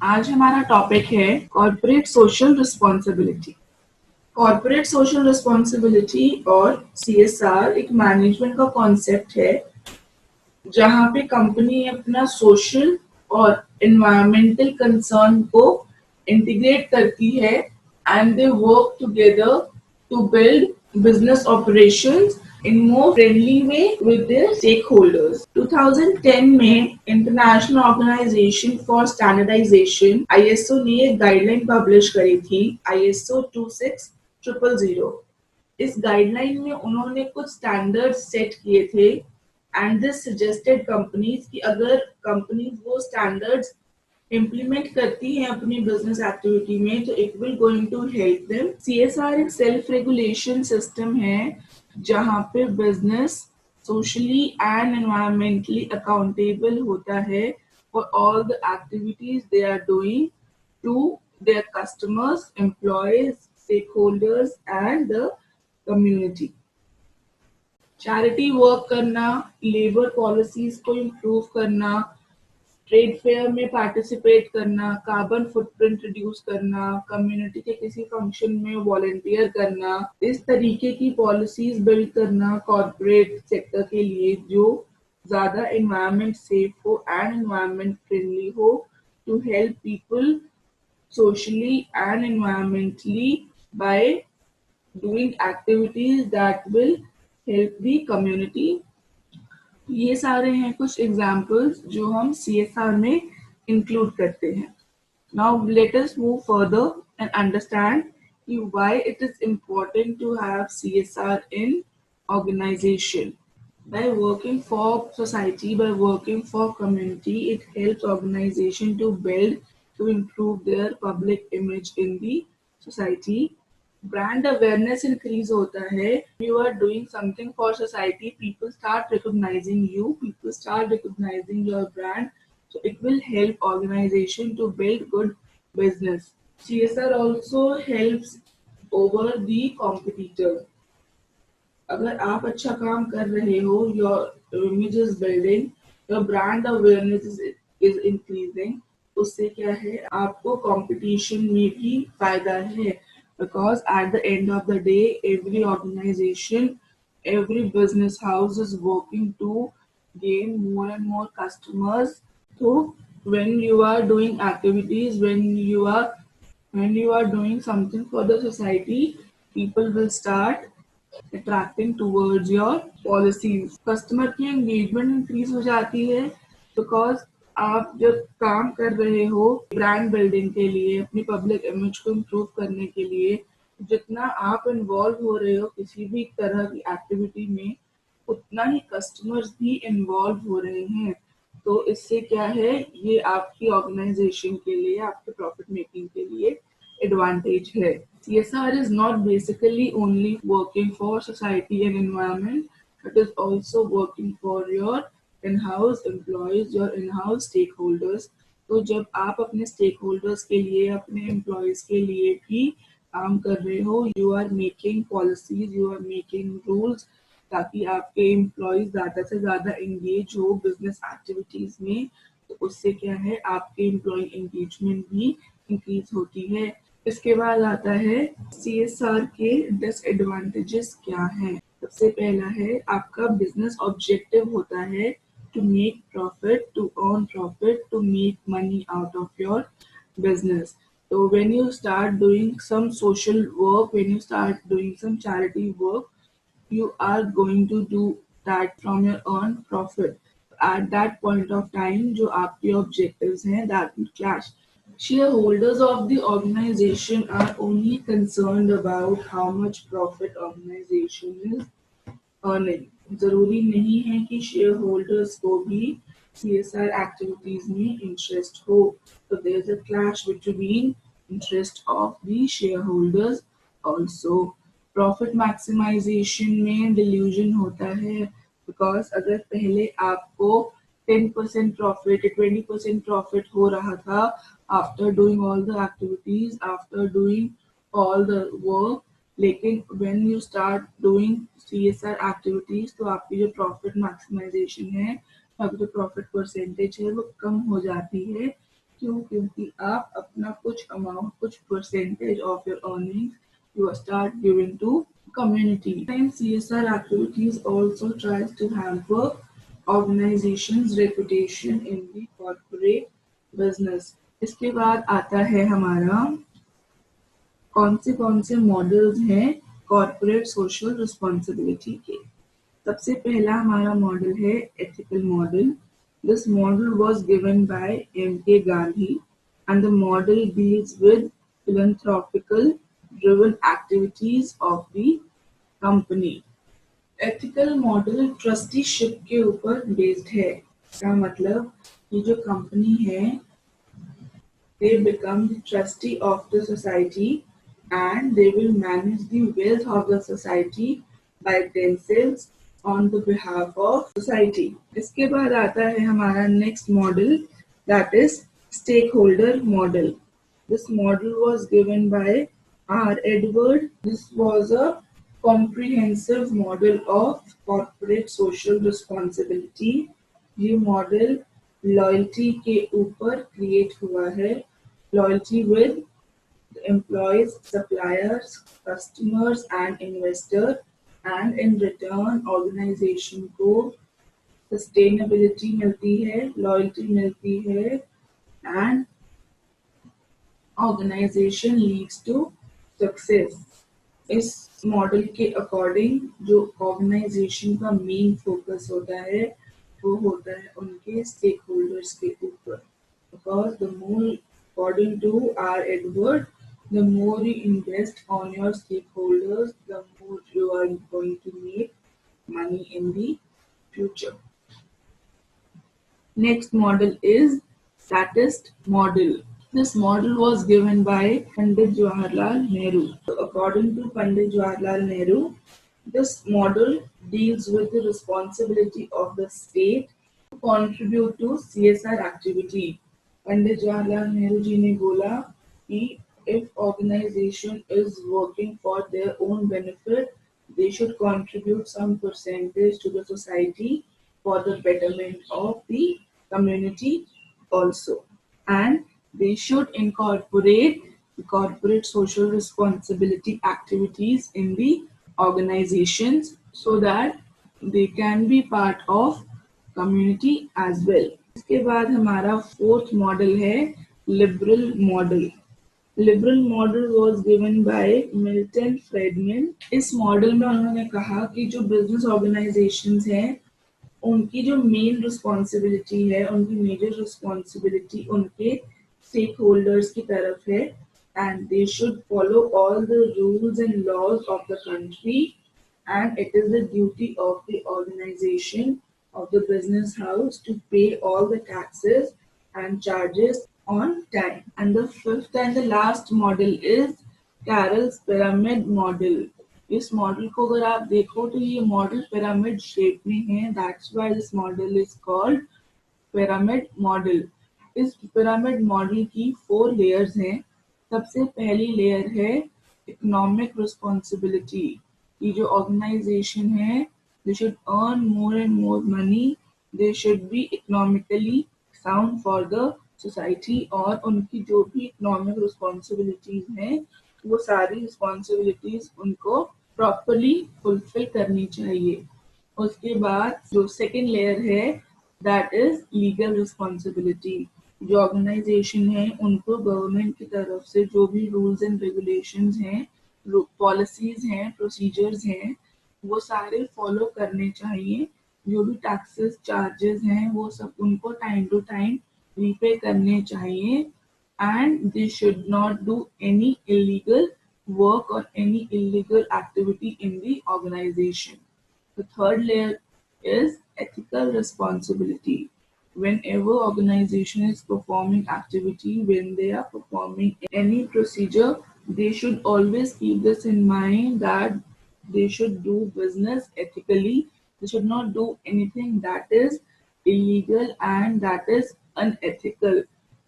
आज हमारा टॉपिक है corporate social responsibility. Corporate social responsibility और सीएसआर एक मैनेजमेंट का कॉन्सेप्ट है जहां पे कंपनी अपना सोशल और एनवायरमेंटल कंसर्न को इंटीग्रेट करती है and they work together to build business operations in more friendly way with their stakeholders. 2010 में international organisation for standardisation ISO ने एक गाइडलाइन पब्लिश करी थी ISO 26000। इस गाइडलाइन में उन्होंने कुछ स्टैंडर्ड्स सेट किए थे एंड दिस सजेस्टेड कंपनीज कि अगर कंपनीज वो स्टैंडर्ड्स इम्प्लीमेंट करती हैं अपनी बिजनेस एक्टिविटी में तो it will going to help them. CSR एक सेल्फ रेगुलेशन सिस्टम है जहां पे business socially and environmentally accountable होता है for all the activities they are doing to their customers, employees, stakeholders and the community. Charity work करना, labour policies को improve करना, trade fair में पार्टिसिपेट करना, कार्बन फुटप्रिंट रिड्यूस करना, community के किसी फंक्शन में वॉलंटियर करना, इस तरीके की पॉलिसीज बिल्ड करना कॉर्पोरेट सेक्टर के लिए जो ज्यादा एनवायरनमेंट सेफ हो एंड एनवायरनमेंट फ्रेंडली हो to help people socially and environmentally by doing activities that will help the community। ये सारे हैं कुछ एग्जाम्पल्स जो हम सीएसआर में इंक्लूड करते हैं। Now let us move further and understand कि why it is important to have CSR in organization. By working for society, by working for community, it helps organization to improve their public image in the society। Brand awareness increase होता है। You are doing something for society, people start recognising you, people start recognising your brand, so it will help organization to build good business। CSR also helps over the competitor। अगर आप अच्छा काम कर रहे हो, your image is building, your brand awareness is increasing, उससे क्या है आपको कंपटीशन में भी फायदा है। Because at the end of the day every organisation, every business house is working to gain more and more customers। So when you are doing activities, when you are doing something for the society, people will start attracting towards your policies। Customer की engagement increase हो जाती है because आप जब काम कर रहे हो ब्रांड बिल्डिंग के लिए, अपनी पब्लिक इमेज को इम्प्रूव करने के लिए, जितना आप इन्वॉल्व हो रहे हो किसी भी तरह की एक्टिविटी में, उतना ही कस्टमर्स भी इन्वॉल्व हो रहे हैं। तो इससे क्या है, ये आपकी ऑर्गेनाइजेशन के लिए, आपके प्रॉफिट मेकिंग के लिए एडवांटेज है। CSR is not basically only working for society and environment, it is also working for your in-house employees, your in-house stakeholders। तो जब आप अपने stakeholders के लिए, अपने employees के लिए भी काम कर रहे हो, you are making policies, you are making rules ताकि आपके एम्प्लॉयज ज्यादा से ज्यादा एंगेज हो बिजनेस एक्टिविटीज में। तो उससे क्या है, आपके एम्प्लॉय एंगेजमेंट भी इंक्रीज होती है। इसके बाद आता है सीएसआर के डिसएडवांटेजेस क्या हैं। सबसे पहला है आपका बिजनेस ऑब्जेक्टिव होता है to make profit, to earn profit, to make money out of your business। So when you start doing some social work, when you start doing some charity work, you are going to do that from your own profit। At that point of time जो आपके objectives हैं that will clash। Shareholders of the organization are only concerned about how much profit organization is earning। जरूरी नहीं है कि share holders को भी CSR activities में इंटरेस्ट हो। तो there is a clash between interest of the share holders also. Profit maximisation में डिल्यूजन होता है बिकॉज अगर पहले आपको 10% प्रॉफिट, 20% प्रॉफिट हो रहा था after doing all the activities, after doing all the work, लेकिन when you start doing CSR activities तो आपकी जो प्रॉफिट मैक्सिमाइजेशन है, आपकी जो प्रॉफिट परसेंटेज है वो कम हो जाती है क्यों? क्योंकि आप अपना कुछ अमाउंट, कुछ percentage of your earnings you start giving to community. Sometimes CSR activities also tries to hamper organization's reputation in the corporate business. इसके बाद आता है हमारा कौन से मॉडल्स हैं कॉर्पोरेट सोशल रिस्पॉन्सिबिलिटी के। सबसे पहला हमारा मॉडल है ethical model. This model was given by M.K. Gandhi and the model deals with philanthropical driven activities of the company. Ethical model trusteeship के ऊपर बेस्ड है। इसका मतलब ये जो कंपनी है they become the trustee of the society and they will manage the wealth of the society by themselves on the behalf of society. इसके बाद आता है हमारा next model, that is stakeholder model. This model was given by R. Edward. This was a comprehensive model of corporate social responsibility. ये model loyalty के ऊपर create हुआ है। Loyalty with employees, suppliers, customers and investor, and in return organization को sustainability मिलती है, loyalty मिलती है and organization leads to success. इस मॉडल के अकॉर्डिंग जो ऑर्गेनाइजेशन का मेन फोकस होता है वो होता है उनके स्टेक होल्डर्स के ऊपर। Because the more, according to R. Edward, the more you invest on your stakeholders, the more you are going to make money in the future. Next model is statist model. This model was given by Pandit Jawaharlal Nehru. So according to Pandit Jawaharlal Nehru, this model deals with the responsibility of the state to contribute to CSR activity. Pandit Jawaharlal Nehru ji ने बोला कि if organization is working for their own benefit, they should contribute some percentage to the society for the betterment of the community also. And they should incorporate the corporate social responsibility activities in the organizations so that they can be part of community as well. इसके बाद हमारा fourth model है liberal model. Liberal model was given by Milton Friedmann. इस model में उन्होंने कहा कि जो बिजनेस ऑर्गेनाइजेशंस हैं उनकी जो मेन रिस्पॉन्सिबिलिटी है, उनकी मेजर रिस्पॉन्सिबिलिटी उनके स्टेक होल्डर्स की तरफ है and they should follow all the rules and laws of the country, and it is the duty of the organization of the business house to pay all the taxes and charges on time. And the fifth and the last model is Carroll's pyramid model. इस model को अगर आप देखो तो ये model pyramid shape में है, that's why this model is called pyramid model. इस पिरामिड मॉडल की 4 लेयर्स हैं। सबसे पहली लेयर है इकोनॉमिक रिस्पॉन्सिबिलिटी। ये जो ऑर्गेनाइजेशन है they should earn more and more money, they should be economically sound for the society, और उनकी जो भी इकोनॉमिक रिस्पॉन्सिबिलिटीज हैं वो सारी रिस्पॉन्सिबिलिटीज उनको प्रॉपरली फुलफिल करनी चाहिए। उसके बाद जो सेकेंड लेयर है दैट इज लीगल रिस्पॉन्सिबिलिटी। जो ऑर्गेनाइजेशन है उनको गवर्नमेंट की तरफ से जो भी रूल्स एंड रेगुलेशंस हैं, पॉलिसीज हैं, प्रोसीजर्स हैं, वो सारे फॉलो करने चाहिए। जो भी टैक्सेस चार्जेस हैं वो सब उनको टाइम टू टाइम रीपे करने चाहिए and they should not do any illegal work or any illegal activity in the organization. The third layer is ethical responsibility. Whenever organization is performing activity, when they are performing any procedure, they should always keep this in mind that they should do business ethically. They should not do anything that is illegal and that is unethical.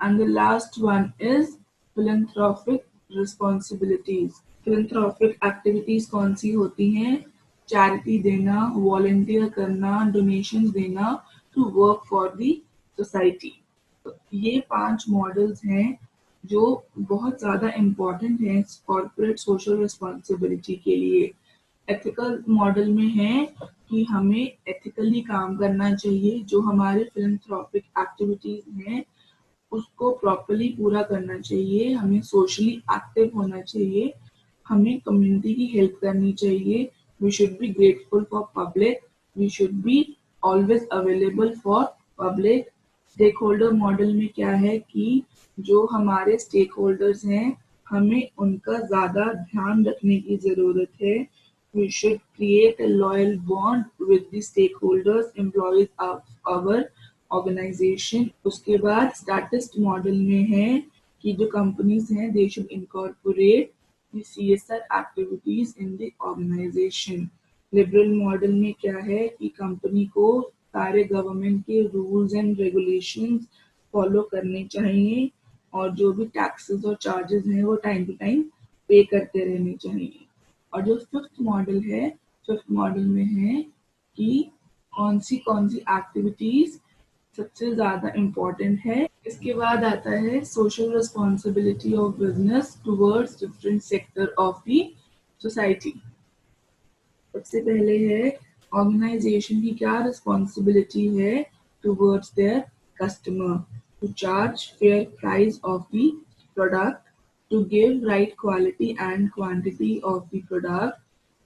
And the last one is philanthropic responsibilities. philanthropic activities कौन सी होती हैं? Charity देना, volunteer करना, donations देना to work for the society. ये 5 models हैं जो बहुत ज़्यादा इम्पोर्टेंट हैं कॉर्पोरेट सोशल रिस्पॉन्सिबिलिटी के लिए। एथिकल मॉडल में है कि हमें एथिकली काम करना चाहिए, जो हमारे फिलैंथ्रोपिक एक्टिविटीज हैं उसको प्रॉपर्ली पूरा करना चाहिए, हमें सोशली एक्टिव होना चाहिए, हमें कम्युनिटी की हेल्प करनी चाहिए, we should be grateful for public, we should be always available for public. Stake holder model में क्या है कि जो हमारे स्टेक होल्डर्स हैं हमें उनका ज़्यादा ध्यान रखने की ज़रूरत है। We should create a loyal bond with the stakeholders, employees of our organization. उसके बाद स्टैटिस्ट मॉडल में है कि जो कंपनीज हैं they should incorporate the CSR activities in the organization. Liberal model में क्या है कि कंपनी को सारे गवर्नमेंट के रूल्स एंड रेगुलेशंस फॉलो करने चाहिए और जो भी टैक्सेस और चार्जेस हैं वो टाइम टू टाइम पे करते रहने चाहिए। और जो फिफ्थ मॉडल है, फिफ्थ मॉडल में है कि कौन सी एक्टिविटीज सबसे ज्यादा इम्पोर्टेंट है। इसके बाद आता है social responsibility of business towards different sector of the society. सबसे पहले है ऑर्गेनाइजेशन की क्या रिस्पॉन्सिबिलिटी है towards their customer, to charge fair price of the product, to give right quality and quantity of the product,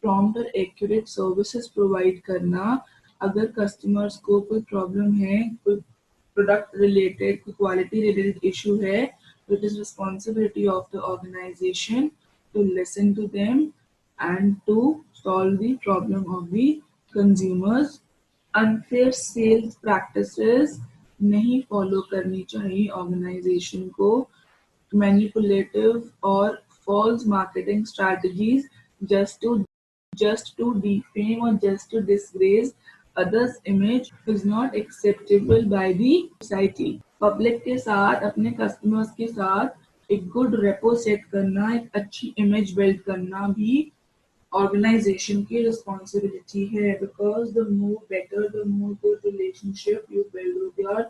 prompt और accurate services provide करना। अगर customers को कोई प्रॉब्लम है, कोई प्रोडक्ट रिलेटेड, कोई क्वालिटी रिलेटेड इशू है, it is responsibility of the organization to listen to them and to solve the problem of the consumers। Unfair sales practices नहीं follow करनी चाहिए ऑर्गेनाइजेशन को। Manipulative or false marketing strategies just to defame or just to disgrace others' image is not acceptable by the society। Public के साथ, अपने customers के साथ एक गुड रेपो सेट करना, एक अच्छी इमेज बिल्ड करना भी ऑर्गेनाइजेशन की रिस्पॉन्सिबिलिटी है। Because the more better, the more good relationship you build with your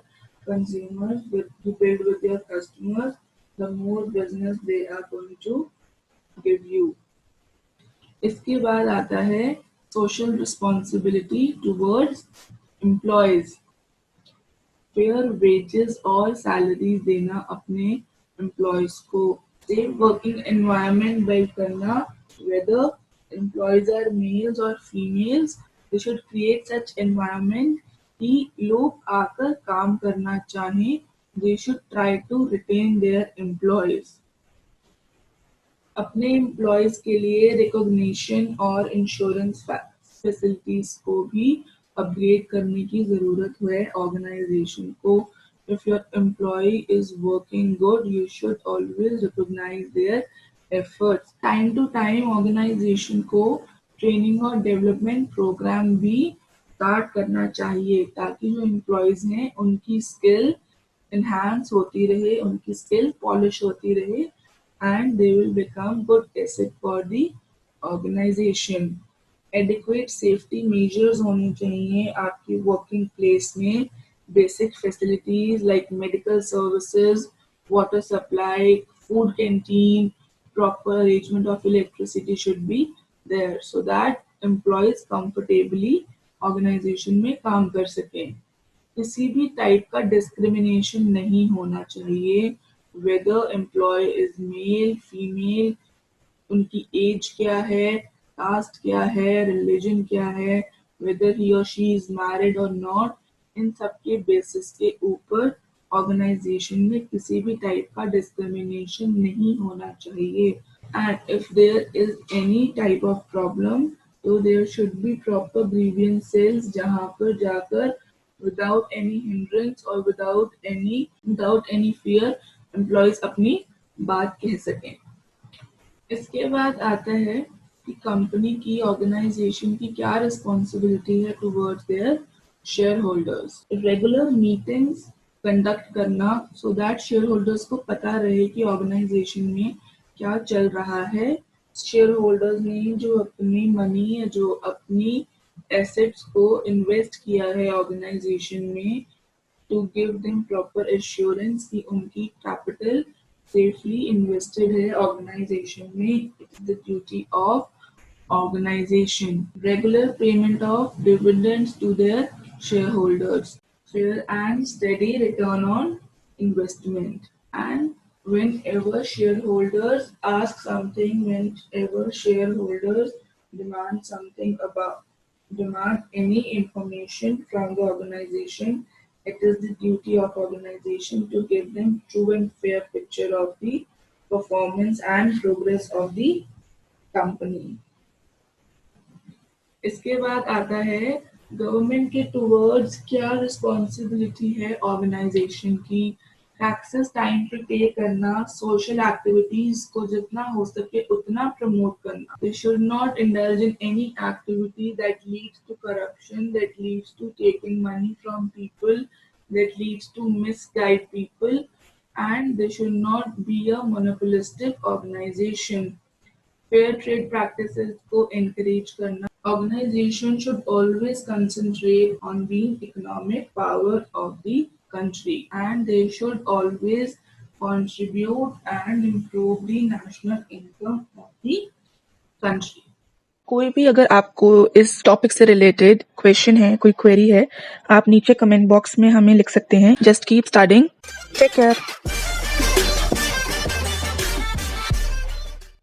consumers, you build with your customers, the more business they are going to give you। इसके बाद आता है social responsibility towards employees, fair wages और salaries देना अपने employees को, safe working environment build करना, whether employees are males और females, they should create such environment कि लोग आकर काम करना चाहें। They should try to retain their employees. अपने एम्प्लॉयज के लिए रिकॉग्निशन और इंश्योरेंस फैसिलिटीज को भी अपग्रेड करने की जरूरत है ऑर्गेनाइजेशन को। If your employee is working good, you should always recognise their efforts. Time to time organisation को ट्रेनिंग और डेवलपमेंट प्रोग्राम भी स्टार्ट करना चाहिए ताकि जो एम्प्लॉयज हैं उनकी स्किल enhance होती रहे, उनकी स्किल पॉलिश होती रहे and they will become good asset for the organization। Adequate safety measures होनी चाहिए आपकी working place में। Basic facilities like medical services, water supply, food canteen, proper arrangement of electricity should be there so that employees comfortably organization में काम कर सकें। किसी भी टाइप का डिस्क्रिमिनेशन नहीं होना चाहिए, whether employee is male female, उनकी एज क्या है, कास्ट क्या है, रिलीजन क्या है, वेदर ही और शी इज मैरिड और नॉट, इन सब के बेसिस के ऊपर ऑर्गेनाइजेशन में किसी भी टाइप का डिस्क्रिमिनेशन नहीं होना चाहिए। And if there is any type of problem तो there should be proper grievance cells जहां पर जाकर without any hindrance और without any fear employees अपनी बात कह सकें। इसके बाद आता है कि कंपनी की ऑर्गेनाइजेशन की क्या रिस्पॉन्सिबिलिटी है towards their share holders. Regular meetings conduct करना सो दैट शेयर होल्डर्स को पता रहे कि ऑर्गेनाइजेशन में क्या चल रहा है। शेयर होल्डर्स ने जो अपनी मनी या जो अपनी एसेट्स को इन्वेस्ट किया है ऑर्गेनाइजेशन में, to give them proper assurance कि उनकी capital safely invested है organization में. It is the duty of organization. Regular payment of dividends to their shareholders. Fair and steady return on investment. And whenever shareholders ask something, whenever shareholders demand something demand any information from the organization, it is the duty of organization to give them true and fair picture of the performance and progress of the company. इसके बाद आता है government के towards क्या responsibility है organisation की. Taxes time पे पे करना, सोशल एक्टिविटीज को जितना हो सके उतना प्रमोट करना. They should not indulge in any activity that leads to corruption, that leads to taking money from people, that leads to misguide people, and they should not be a monopolistic organization. Fair trade practices को encourage करना. Organization should always concentrate on being economic power of the country, and they should always contribute and improve the national income of the country. कोई भी अगर आपको इस topic से related question है, कोई क्वेरी है, आप नीचे कमेंट बॉक्स में हमें लिख सकते हैं. Just keep studying. Take care.